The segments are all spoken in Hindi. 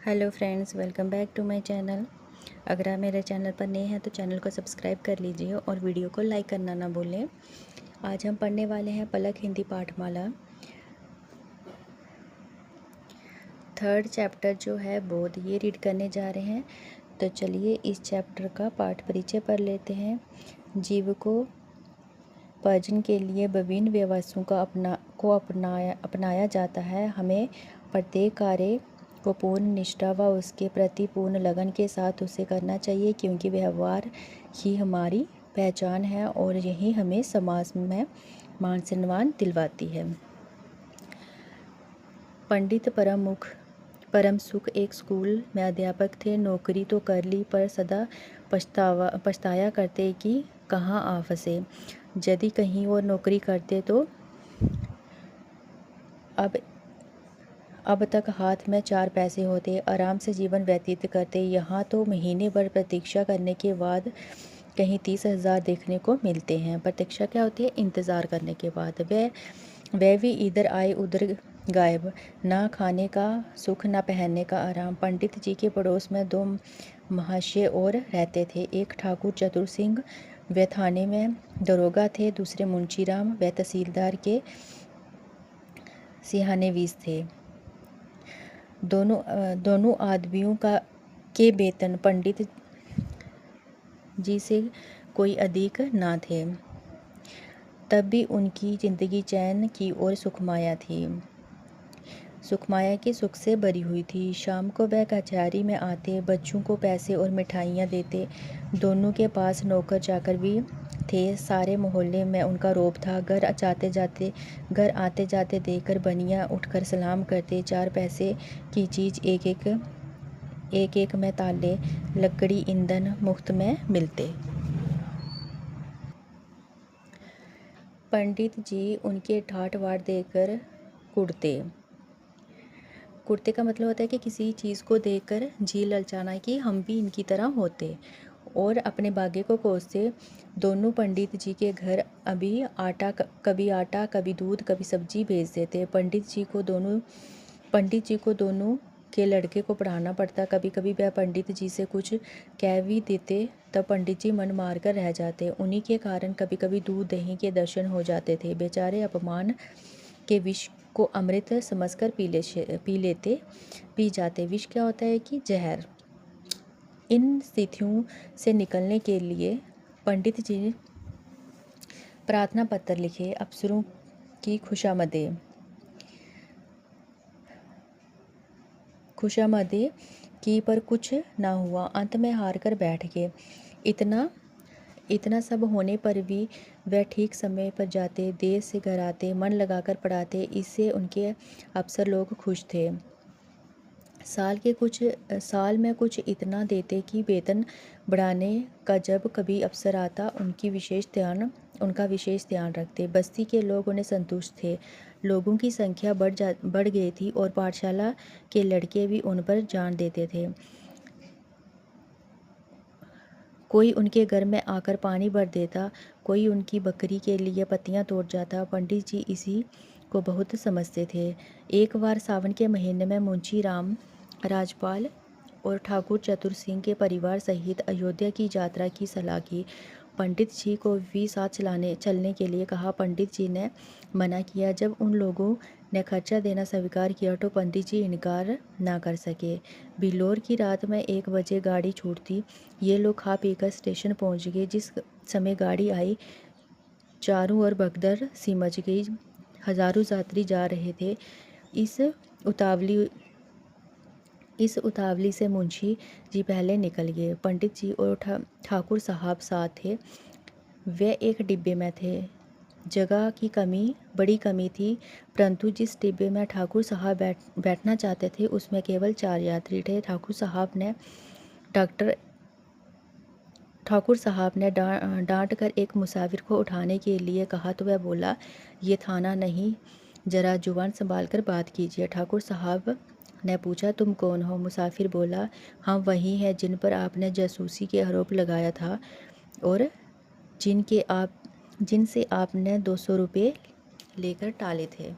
Hello friends, welcome back to my channel. अगर आप मेरे चैनल पर नए हैं तो चैनल को सब्सक्राइब कर लीजिए और वीडियो को लाइक करना ना भूलें। आज हम पढ़ने वाले हैं पलक हिंदी पाठमाला। थर्ड चैप्टर जो है बोध, ये रीड करने जा रहे हैं। तो चलिए इस चैप्टर का पाठ परिचय पढ़ लेते हैं। जीव को पर्जन के लिए विभिन्न व्यवसायों का अपनाया जाता है। हमें प्रत्येक कार्य को पूर्ण निष्ठा व उसके प्रति पूर्ण लगन के साथ उसे करना चाहिए, क्योंकि व्यवहार ही हमारी पहचान है और यही हमें समाज में मान सम्मान दिलवाती है। पंडित परम सुख एक स्कूल में अध्यापक थे। नौकरी तो कर ली, पर सदा पछताया करते कि कहाँ आ फंसे। यदि कहीं और नौकरी करते तो अब तक हाथ में 4 पैसे होते, आराम से जीवन व्यतीत करते। यहाँ तो महीने भर प्रतीक्षा करने के बाद कहीं 30,000 देखने को मिलते हैं। प्रतीक्षा क्या होती है? इंतज़ार करने के बाद। वह भी इधर आए उधर गायब। ना खाने का सुख, ना पहनने का आराम। पंडित जी के पड़ोस में 2 महाशय और रहते थे। एक ठाकुर चतुर सिंह, वे थाने में दरोगा थे। दूसरे मुंशीराम, वे तहसीलदार के सिहानेवीस थे। दोनों आदमियों के वेतन पंडित जी से कोई अधिक ना थे। तब भी उनकी जिंदगी चैन की और सुखमाया थी। सुखमाया के सुख से भरी हुई थी। शाम को वह कचहरी में आते, बच्चों को पैसे और मिठाइयाँ देते। दोनों के पास नौकर चाकर भी थे। सारे मोहल्ले में उनका रौब था। घर आते जाते देखकर बनिया उठकर सलाम करते। 4 पैसे की चीज़ एक एक में ताले, लकड़ी, ईंधन मुफ्त में मिलते। पंडित जी उनके ठाट बाट देकर कुढ़ते। कुर्ते का मतलब होता है कि किसी चीज़ को देखकर जी ललचाना कि हम भी इनकी तरह होते, और अपने बागे को कोसते। दोनों पंडित जी के घर कभी आटा कभी दूध कभी सब्जी भेज देते। पंडित जी को दोनों के लड़के को पढ़ाना पड़ता। कभी कभी वह पंडित जी से कुछ कह भी देते, तब पंडित जी मन मार कर रह जाते। उन्हीं के कारण कभी कभी दूध दही के दर्शन हो जाते थे। बेचारे अपमान के विष को अमृत समझकर पी जाते। विष क्या होता है? कि जहर। इन स्थितियों से निकलने के लिए पंडित जी ने प्रार्थना पत्र लिखे। अफसरों की खुशामदें की, पर कुछ ना हुआ। अंत में हार कर बैठ गए। इतना सब होने पर भी वह ठीक समय पर जाते, देर से घर आते, मन लगाकर पढ़ाते। इससे उनके अफसर लोग खुश थे। साल में कुछ इतना देते कि वेतन बढ़ाने का जब कभी अवसर आता उनका विशेष ध्यान रखते। बस्ती के लोग उन्हें संतुष्ट थे। लोगों की संख्या बढ़ गई थी और पाठशाला के लड़के भी उन पर जान देते थे। कोई उनके घर में आकर पानी भर देता, कोई उनकी बकरी के लिए पत्तियां तोड़ जाता। पंडित जी इसी को बहुत समझते थे। एक बार सावन के महीने में मुंशी राम राजपाल और ठाकुर चतुर सिंह के परिवार सहित अयोध्या की यात्रा की सलाह की। पंडित जी को भी साथ चलने के लिए कहा। पंडित जी ने मना किया। जब उन लोगों ने खर्चा देना स्वीकार किया तो पंडित जी इनकार ना कर सके। बिलोर की रात में 1 बजे गाड़ी छूटती। ये लोग खा पीकर स्टेशन पहुंच गए। जिस समय गाड़ी आई, चारों ओर भगदड़ सी मच गई। हजारों यात्री जा रहे थे। इस उतावली से मुंशी जी पहले निकल गए। पंडित जी और ठाकुर साहब साथ थे। वे एक डिब्बे में थे। जगह की बड़ी कमी थी, परंतु जिस डिब्बे में ठाकुर साहब बैठना चाहते थे उसमें केवल 4 यात्री थे। ठाकुर साहब ने डांट कर एक मुसाफिर को उठाने के लिए कहा तो वह बोला, ये थाना नहीं, जरा जुबान संभाल कर बात कीजिए। ठाकुर साहब ने पूछा, तुम कौन हो? मुसाफिर बोला, हम वही हैं जिन पर आपने जासूसी के आरोप लगाया था और जिनसे आपने 200 रुपये लेकर टाले थे।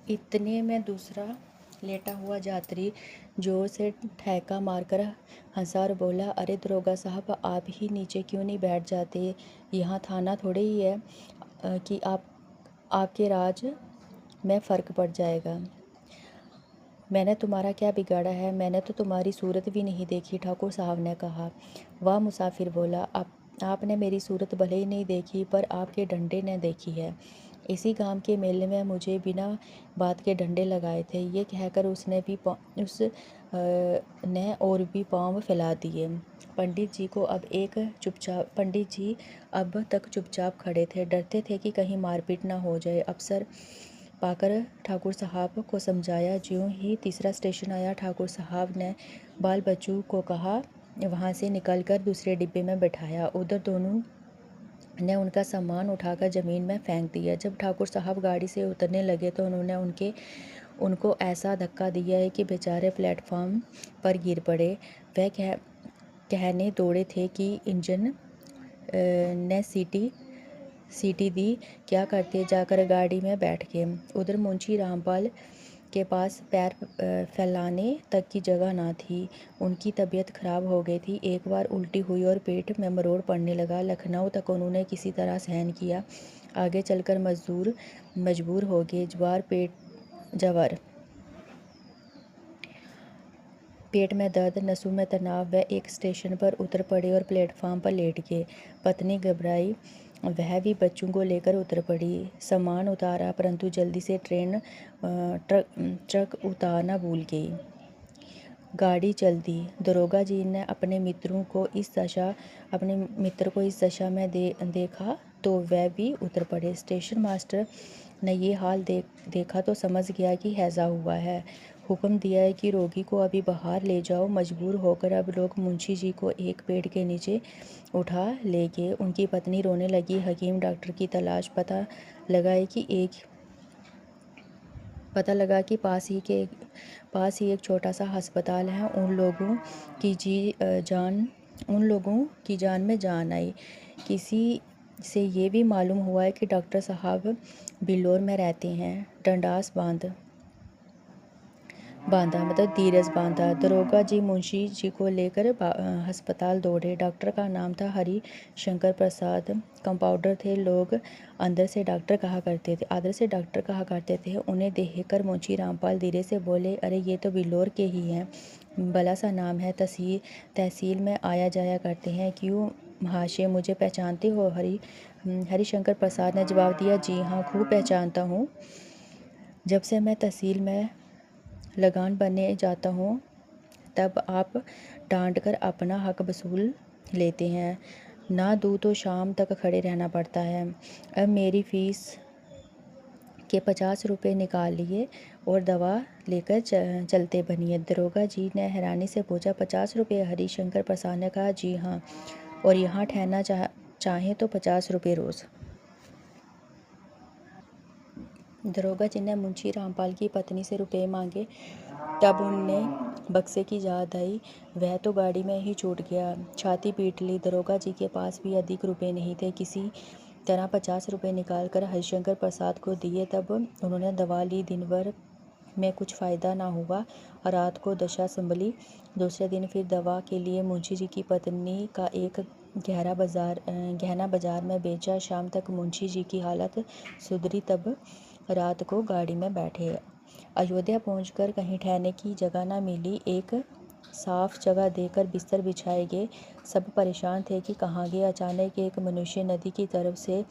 इतने में दूसरा लेटा हुआ यात्री जोर से ठहाका मारकर हंसा और बोला, अरे दरोगा साहब, आप ही नीचे क्यों नहीं बैठ जाते? यहाँ थाना थोड़े ही है कि आपके राज में फ़र्क पड़ जाएगा। मैंने तुम्हारा क्या बिगाड़ा है? मैंने तो तुम्हारी सूरत भी नहीं देखी, ठाकुर साहब ने कहा। वह मुसाफिर बोला, आपने मेरी सूरत भले ही नहीं देखी, पर आपके डंडे ने देखी है। इसी गांव के मेले में मुझे बिना बात के डंडे लगाए थे। ये कहकर ने और भी पाँव फैला दिए। पंडित जी अब तक चुपचाप खड़े थे, डरते थे कि कहीं मारपीट ना हो जाए। अफसर पाकर ठाकुर साहब को समझाया। ज्यों ही तीसरा स्टेशन आया, ठाकुर साहब ने बाल बच्चों को कहा, वहाँ से निकलकर दूसरे डिब्बे में बैठाया। उधर दोनों ने उनका सामान उठाकर ज़मीन में फेंक दिया। जब ठाकुर साहब गाड़ी से उतरने लगे तो उन्होंने उनको ऐसा धक्का दिया है कि बेचारे प्लेटफॉर्म पर गिर पड़े। वह कहने दौड़े थे कि इंजन ने सीटी दी, क्या करते? जाकर गाड़ी में बैठ गए। उधर मुंशी रामपाल के पास पैर फैलाने तक की जगह ना थी। उनकी तबीयत खराब हो गई थी। एक बार उल्टी हुई और पेट में मरोड़ पड़ने लगा। लखनऊ तक उन्होंने किसी तरह सहन किया। आगे चलकर मजबूर हो गए। जवर पेट में दर्द, नसों में तनाव। वह एक स्टेशन पर उतर पड़े और प्लेटफार्म पर लेट गए। पत्नी घबराई, वह भी बच्चों को लेकर उतर पड़ी। सामान उतारा, परंतु जल्दी से ट्रक उतारना भूल गई। गाड़ी चल दी। दरोगा जी ने अपने मित्र को इस दशा में देखा तो वह भी उतर पड़े। स्टेशन मास्टर ने ये हाल देखा तो समझ गया कि हैजा हुआ है। हुक्म दिया है कि रोगी को अभी बाहर ले जाओ। मजबूर होकर अब लोग मुंशी जी को एक पेड़ के नीचे उठा ले गए। उनकी पत्नी रोने लगी। हकीम डॉक्टर की तलाश। पता लगा कि पास ही एक छोटा सा अस्पताल है। उन लोगों की जान में जान आई। किसी से ये भी मालूम हुआ है कि डॉक्टर साहब बिल्लौर में रहते हैं। डंडास बांधा मतलब धीरज बांधा। दरोगा जी मुंशी जी को लेकर अस्पताल दौड़े। डॉक्टर का नाम था हरि शंकर प्रसाद। कंपाउंडर थे। लोग आदर से डॉक्टर कहा करते थे। उन्हें देखकर मुंशी रामपाल धीरे से बोले, अरे ये तो बिल्लौर के ही हैं। भला सा नाम है। तहसील में आया जाया करते हैं। क्यों महाशय, मुझे पहचानते हो? हरिशंकर प्रसाद ने जवाब दिया, जी हाँ, खूब पहचानता हूँ। जब से मैं तहसील में लगान बनने जाता हूँ तब आप डांट कर अपना हक वसूल लेते हैं। ना दूँ तो शाम तक खड़े रहना पड़ता है। अब मेरी फीस के 50 रुपये निकाल लिए और दवा लेकर चलते बनिए। दरोगा जी ने हैरानी से पूछा, 50 रुपये? हरिशंकर प्रसाद ने कहा, जी हाँ, और यहाँ ठहरना चाहें तो 50 रुपये रोज़। दरोगा जी ने मुंशी रामपाल की पत्नी से रुपए मांगे। तब उन्हें बक्से की याद आई। वह तो गाड़ी में ही छूट गया। छाती पीट ली। दरोगा जी के पास भी अधिक रुपए नहीं थे। किसी तरह 50 रुपये निकाल कर हरिशंकर प्रसाद को दिए। तब उन्होंने दवा ली। दिन भर में कुछ फ़ायदा ना हुआ और रात को दशा संभली। दूसरे दिन फिर दवा के लिए मुंशी जी की पत्नी का एक गहना बाजार में बेचा। शाम तक मुंशी जी की हालत सुधरी। तब रात को गाड़ी में बैठे। अयोध्या पहुंचकर कहीं ठहरने की जगह न मिली। एक साफ जगह देकर बिस्तर बिछाए गए। सब परेशान थे कि कहाँ गए। अचानक एक मनुष्य नदी की तरफ से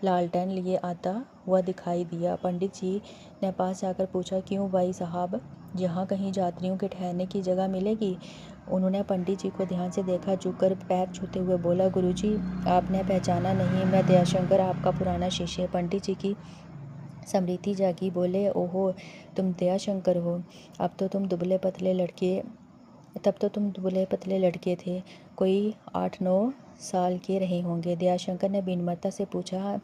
लालटेन लिए आता हुआ दिखाई दिया। पंडित जी ने पास जाकर पूछा, क्यों भाई साहब, यहाँ कहीं यात्रियों के ठहरने की जगह मिलेगी? उन्होंने पंडित जी को ध्यान से देखा। झुककर पैर छूते हुए बोला, गुरुजी, आपने पहचाना नहीं? मैं दयाशंकर, आपका पुराना शिष्य। पंडित जी की समृद्धि जागी। बोले, ओहो, तुम दयाशंकर हो। तब तो तुम दुबले पतले लड़के थे। कोई 8-9 साल के रहे होंगे। दयाशंकर ने विनम्रता से पूछा,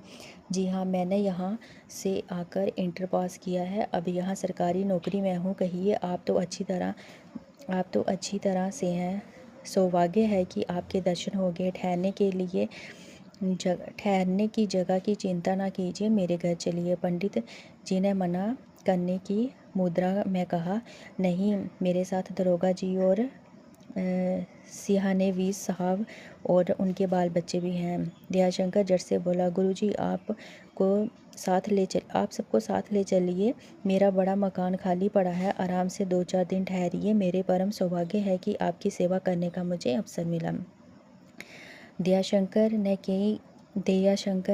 जी हाँ, मैंने यहाँ से आकर इंटर पास किया है। अब यहाँ सरकारी नौकरी में हूँ। कहिए, आप तो अच्छी तरह से हैं। सौभाग्य है कि आपके दर्शन हो गए। ठहरने की जगह की चिंता ना कीजिए, मेरे घर चलिए। पंडित जी ने मना करने की मुद्रा में कहा, नहीं, मेरे साथ दरोगा जी और सिहाने वीस साहब और उनके बाल बच्चे भी हैं। दयाशंकर जट से बोला, गुरुजी आप सबको साथ ले चलिए। मेरा बड़ा मकान खाली पड़ा है, आराम से 2-4 दिन ठहरिए। मेरे परम सौभाग्य है कि आपकी सेवा करने का मुझे अवसर मिला। दयाशंकर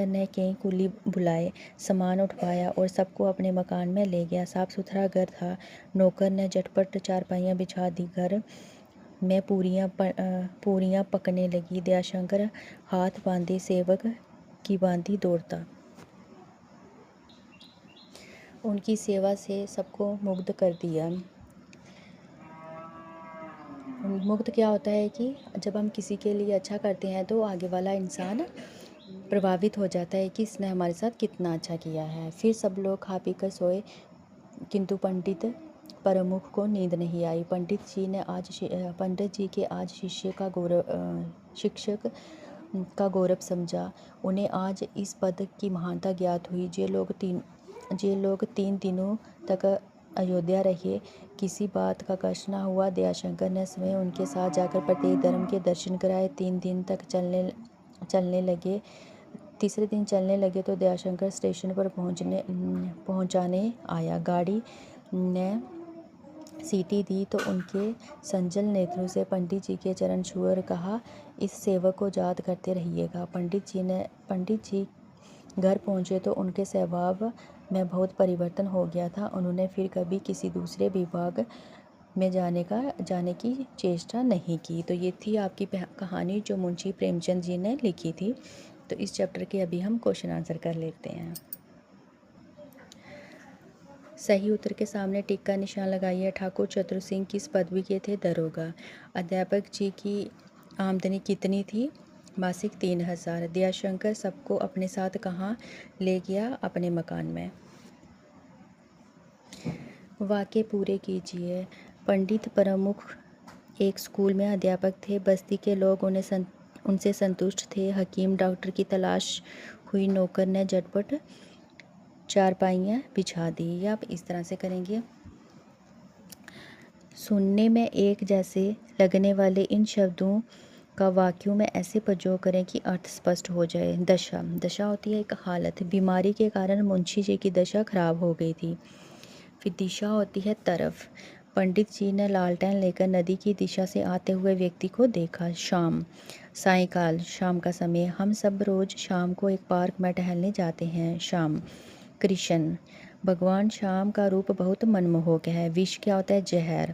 ने कई कुली बुलाए, सामान उठवाया और सबको अपने मकान में ले गया। साफ सुथरा घर था। नौकर ने झटपट चारपाइयाँ बिछा दी। घर में पूरियाँ पकने लगी। दयाशंकर हाथ बांधे सेवक की बांधी दौड़ता। उनकी सेवा से सबको मुग्ध कर दिया। मुग्ध क्या होता है कि जब हम किसी के लिए अच्छा करते हैं तो आगे वाला इंसान प्रभावित हो जाता है कि इसने हमारे साथ कितना अच्छा किया है। फिर सब लोग खा पी कर सोए, किंतु पंडित प्रमुख को नींद नहीं आई। पंडित जी के आज शिक्षक का गौरव समझा। उन्हें आज इस पद की महानता ज्ञात हुई। जे लोग 3 दिनों तक अयोध्या रहे, किसी बात का कष्ट न हुआ। दयाशंकर ने स्वयं उनके साथ जाकर प्रत्येक धर्म के दर्शन कराए। 3 दिन तक चलने लगे। तीसरे दिन चलने लगे तो दयाशंकर स्टेशन पर पहुंचाने आया। गाड़ी ने सीटी दी तो उनके संजल नेत्रों से पंडित जी के चरण छुए और कहा, इस सेवक को याद करते रहिएगा। पंडित जी घर पहुंचे तो उनके स्वभाव में बहुत परिवर्तन हो गया था। उन्होंने फिर कभी किसी दूसरे विभाग में जाने की चेष्टा नहीं की। तो ये थी आपकी कहानी जो मुंशी प्रेमचंद जी ने लिखी थी। तो इस चैप्टर के अभी हम क्वेश्चन आंसर कर लेते हैं। सही उत्तर के सामने टिक का निशान लगाइए। ठाकुर चतुर सिंह किस पदवी के थे? दरोगा। अध्यापक जी की आमदनी कितनी थी? मासिक 3000। दयाशंकर सबको अपने साथ कहाँ ले गया? अपने मकान में। वाक्य पूरे कीजिए। पंडित प्रमुख एक स्कूल में अध्यापक थे। बस्ती के लोग उनसे संतुष्ट थे। हकीम डॉक्टर की तलाश हुई। नौकर ने झटपट चारपाइयाँ बिछा दी। या आप इस तरह से करेंगे। सुनने में एक जैसे लगने वाले इन शब्दों का वाक्यों में ऐसे प्रयोग करें कि अर्थ स्पष्ट हो जाए। दशा होती है एक हालत। बीमारी के कारण मुंशी जी की दशा खराब हो गई थी। फिर दिशा होती है तरफ। पंडित जी ने लालटेन लेकर नदी की दिशा से आते हुए व्यक्ति को देखा। सायंकाल, शाम का समय। हम सब रोज शाम को एक पार्क में टहलने जाते हैं। शाम। कृष्ण, भगवान शाम का रूप बहुत मनमोहक है। विष क्या होता है? जहर।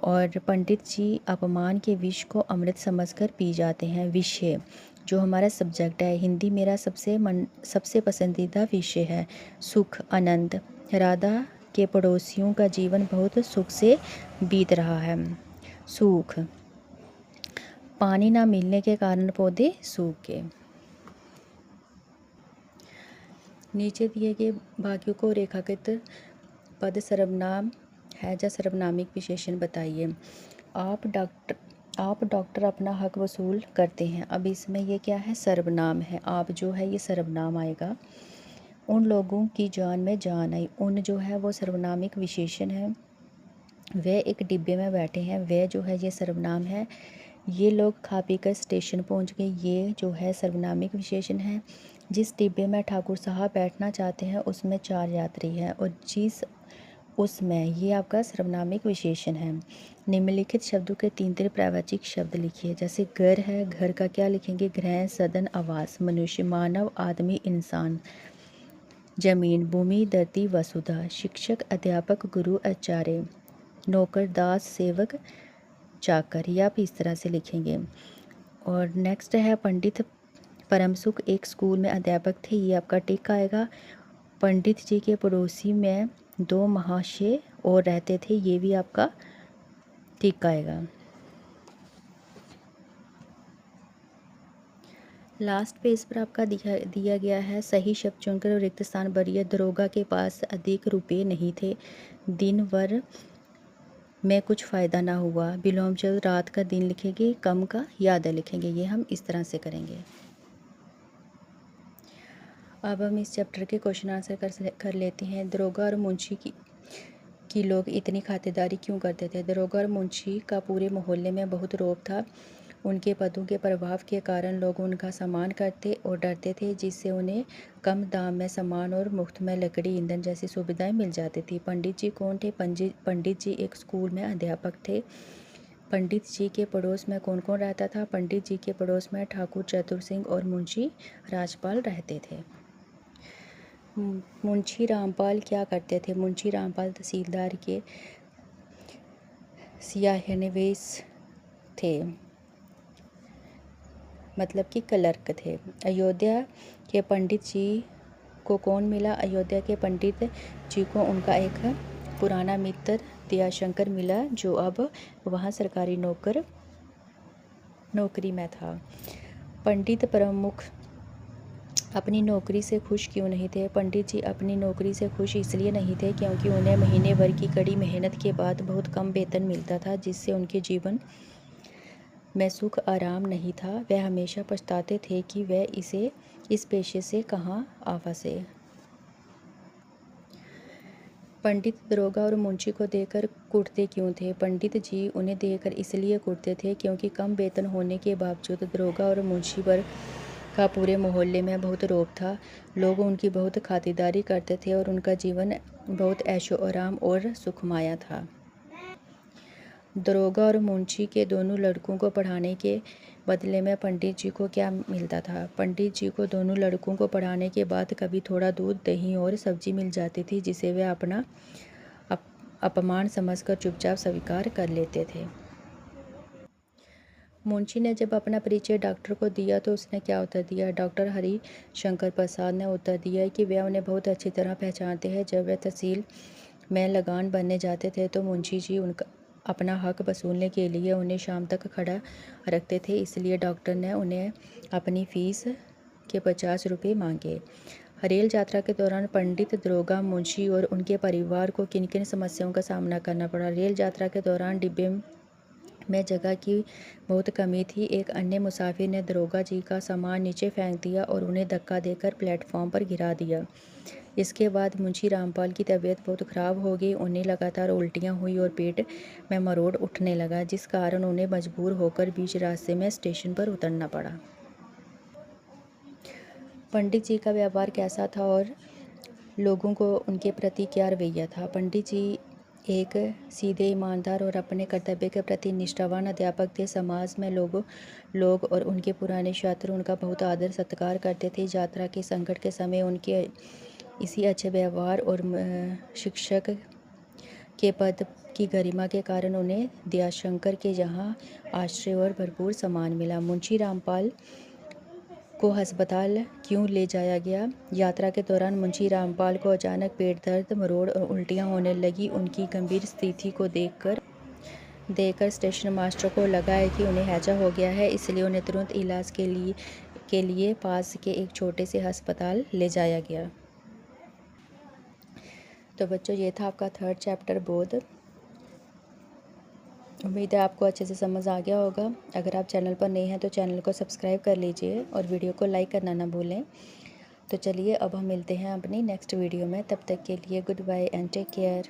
और पंडित जी अपमान के विष को अमृत समझकर पी जाते हैं। विषय, जो हमारा सब्जेक्ट है। हिंदी मेरा सबसे पसंदीदा विषय है। सुख, आनंद। राधा के पड़ोसियों का जीवन बहुत सुख से बीत रहा है। सूख, पानी ना मिलने के कारण पौधे सूख गए। नीचे दिए गए वाक्यों को रेखाकृत पद सर्वनाम है या सर्वनामिक विशेषण बताइए। आप डॉक्टर अपना हक वसूल करते हैं। अब इसमें ये क्या है? सर्वनाम है। आप जो है ये सर्वनाम आएगा। उन लोगों की जान में जान आई। उन जो है वो सर्वनामिक विशेषण है। वे एक डिब्बे में बैठे हैं। वे जो है ये सर्वनाम है। ये लोग खा पी कर स्टेशन पहुंच गए। ये जो है सर्वनामिक विशेषण है। जिस डिब्बे में ठाकुर साहब बैठना चाहते हैं उसमें 4 यात्री हैं और उसमें ये आपका सर्वनामिक विशेषण है। निम्नलिखित शब्दों के 3 प्रवाचिक शब्द लिखिए। जैसे घर है, घर का क्या लिखेंगे? गृह, सदन, आवास। मनुष्य, मानव, आदमी, इंसान। जमीन, भूमि, धरती, वसुधा। शिक्षक, अध्यापक, गुरु, आचार्य। नौकर, दास, सेवक, चाकर। या आप इस तरह से लिखेंगे। और नेक्स्ट है पंडित परमसुख एक स्कूल में अध्यापक थे। ये आपका टिक आएगा। पंडित जी के पड़ोसी में 2 महाशय और रहते थे। ये भी आपका टिक आएगा। लास्ट पेज पर आपका दिया गया है। सही शब्द चुनकर रिक्त स्थान भरिए। दरोगा के पास अधिक रुपये नहीं थे। दिन भर में कुछ फ़ायदा ना हुआ। विलोम शब्द रात का दिन लिखेंगे, कम का याद लिखेंगे। ये हम इस तरह से करेंगे। अब हम इस चैप्टर के क्वेश्चन आंसर कर लेते हैं। दरोगा और मुंशी की कि लोग इतनी खातिरदारी क्यों करते थे। दरोगा और मुंशी का पूरे मोहल्ले में बहुत रौब था। उनके पदों के प्रभाव के कारण लोग उनका सम्मान करते और डरते थे, जिससे उन्हें कम दाम में सामान और मुफ्त में लकड़ी, ईंधन जैसी सुविधाएं मिल जाती थी। पंडित जी कौन थे? पंडित जी एक स्कूल में अध्यापक थे। पंडित जी के पड़ोस में कौन कौन रहता था? पंडित जी के पड़ोस में ठाकुर चतुर सिंह और मुंशी राजपाल रहते थे। मुंशी रामपाल क्या करते थे? मुंशी रामपाल तहसीलदार के सियाहनवीस थे, मतलब कि क्लर्क थे। अयोध्या के पंडित जी को कौन मिला? अयोध्या के पंडित जी को उनका एक पुराना मित्र दयाशंकर मिला, जो अब वहाँ सरकारी नौकरी में था। पंडित प्रमुख अपनी नौकरी से खुश क्यों नहीं थे? पंडित जी अपनी नौकरी से खुश इसलिए नहीं थे क्योंकि उन्हें महीने भर की कड़ी मेहनत के बाद बहुत कम वेतन मिलता था, जिससे उनके जीवन में सुख आराम नहीं था। वह हमेशा पछताते थे कि वह इस पेशे से कहाँ आ फंसे। पंडित दरोगा और मुंशी को देखकर कुटते क्यों थे? पंडित जी उन्हें देखकर इसलिए कुटते थे क्योंकि कम वेतन होने के बावजूद दरोगा और मुंशी पर का पूरे मोहल्ले में बहुत रौब था। लोग उनकी बहुत खातिरदारी करते थे और उनका जीवन बहुत ऐशो आराम और सुखमाया था। दरोगा और मुंशी के दोनों लड़कों को पढ़ाने के बदले में पंडित जी को क्या मिलता था? पंडित जी को दोनों लड़कों को पढ़ाने के बाद कभी थोड़ा दूध, दही और सब्जी मिल जाती थी, जिसे वे अपना अपमान समझकर चुपचाप स्वीकार कर लेते थे। मुंशी ने जब अपना परिचय डॉक्टर को दिया तो उसने क्या उत्तर दिया? डॉक्टर हरिशंकर प्रसाद ने उत्तर दिया कि वे उन्हें बहुत अच्छी तरह पहचानते हैं। जब वे तहसील में लगान बनने जाते थे तो मुंशी जी उनका अपना हक वसूलने के लिए उन्हें शाम तक खड़ा रखते थे, इसलिए डॉक्टर ने उन्हें अपनी फीस के 50 रुपये मांगे। रेल यात्रा के दौरान पंडित, दरोगा, मुंशी और उनके परिवार को किन किन समस्याओं का सामना करना पड़ा? रेल यात्रा के दौरान डिब्बे में जगह की बहुत कमी थी। एक अन्य मुसाफिर ने दरोगा जी का सामान नीचे फेंक दिया और उन्हें धक्का देकर प्लेटफॉर्म पर गिरा दिया। इसके बाद मुंशी रामपाल की तबीयत बहुत ख़राब हो गई। उन्हें लगातार उल्टियाँ हुई और पेट में मरोड़ उठने लगा, जिस कारण उन्हें मजबूर होकर बीच रास्ते में स्टेशन पर उतरना पड़ा। पंडित जी का व्यवहार कैसा था और लोगों को उनके प्रति क्या रवैया था? पंडित जी एक सीधे, ईमानदार और अपने कर्तव्य के प्रति निष्ठावान अध्यापक थे। समाज में लोग और उनके पुराने छात्र उनका बहुत आदर सत्कार करते थे। यात्रा के संकट के समय उनके इसी अच्छे व्यवहार और शिक्षक के पद की गरिमा के कारण उन्हें दयाशंकर के यहाँ आश्रय और भरपूर सम्मान मिला। मुंशी रामपाल को अस्पताल क्यों ले जाया गया? यात्रा के दौरान मुंशी रामपाल को अचानक पेट दर्द, मरोड़ और उल्टियाँ होने लगी। उनकी गंभीर स्थिति को देखकर स्टेशन मास्टर को लगा है कि उन्हें हैजा हो गया है, इसलिए उन्हें तुरंत इलाज के लिए पास के एक छोटे से अस्पताल ले जाया गया। तो बच्चों, ये था आपका 3rd चैप्टर बोध। उम्मीद है आपको अच्छे से समझ आ गया होगा। अगर आप चैनल पर नए हैं तो चैनल को सब्सक्राइब कर लीजिए और वीडियो को लाइक करना ना भूलें। तो चलिए अब हम मिलते हैं अपनी नेक्स्ट वीडियो में। तब तक के लिए goodbye and take care.